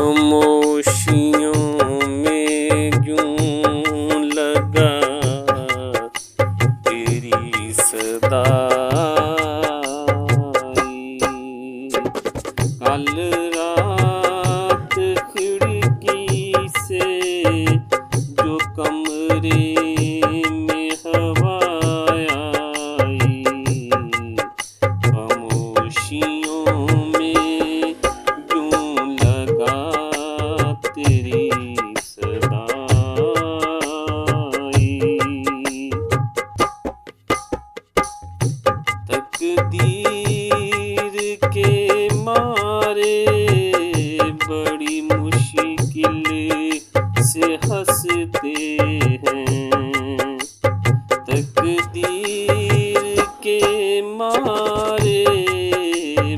खामोशियों में यूं लगा तेरी सदाई। कल रात खिड़की से जो कमरे में हवा आई, खामोशियों में यूं लगा तेरी सदाई। तकदीर के मारे बड़ी मुश्किल से हंसते हैं, तकदीर के मारे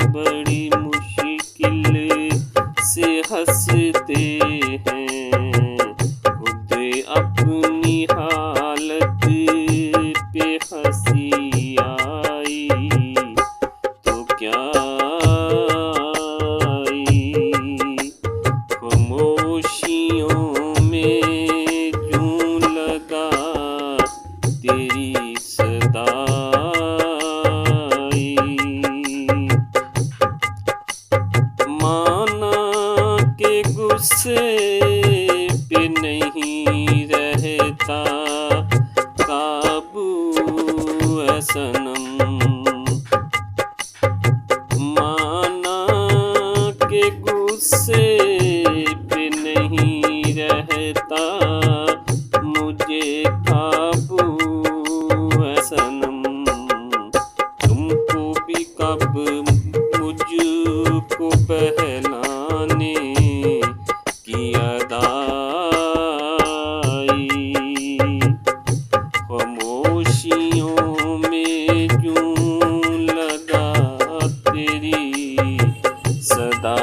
बड़ी मुश्किल से हंसते हैं। खुद अपनी हालत पे हंसी आई तो क्या आई। खामोशियों में यूं लगा तेरी सदाई। माना के गुस्से पे नहीं रहता काबू है सनम, माना के गुस्से पे नहीं रहता मुझे काबू है सनम। तुमको भी कब मुझको बहलाने की अदा आई। खामोशियों में यूं लगा तेरी सदाई।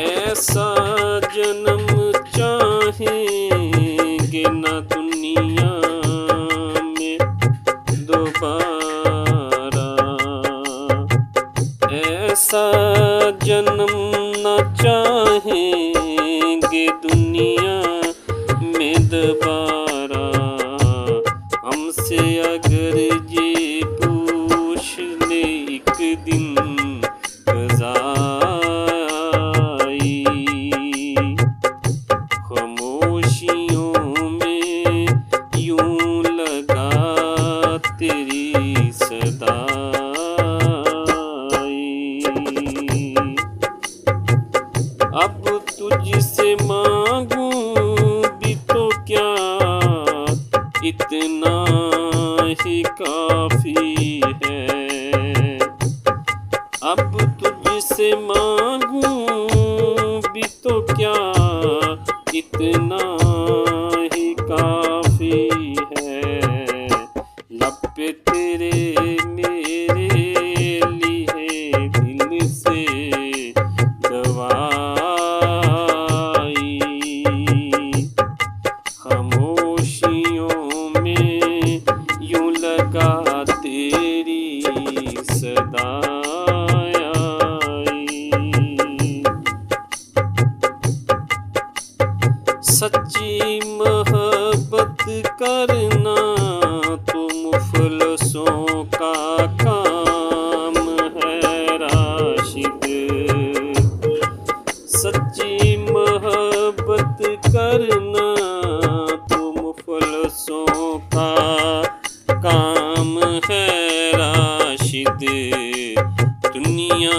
ऐसा जन्म चाहेंगे ना दुनिया में दोबारा, ऐसा जन्म न चाहेंगे दुनिया में दोबारा। हमसे अगर ये पूछ ले एक दिन रज़ाई। खामोशियों में यूं लगा तेरी सदाई। अब तुझसे मांगूं भी तो क्या इतना ही काफी है। अब तुझसे मांगूं भी तो क्या इतना ही काफी है। लब पे तेरे मेरे लिए दिल से दवाई। खामोशियों में यूं लगा तेरी सदाई। सच्ची मोहब्बत करना तो मुफलसों का काम है राशिद। सच्ची मोहब्बत करना तो मुफलसों का काम है राशिद। दुनिया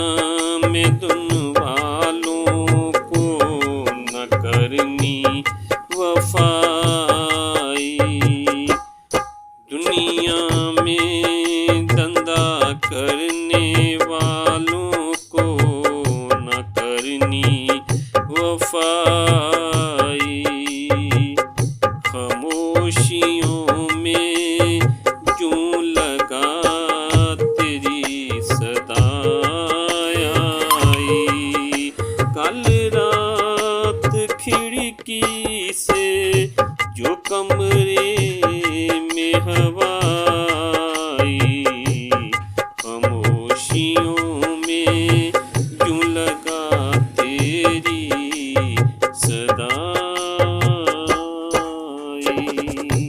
में दुन वालों को न करनी वफाई। दुनिया में धंधा करने वालों को न करनी वफाई। खामोशियों में यूं लगा तेरी सदाई। कल रात खिड़की से जो कमरे में हवा आई, खामोश आई।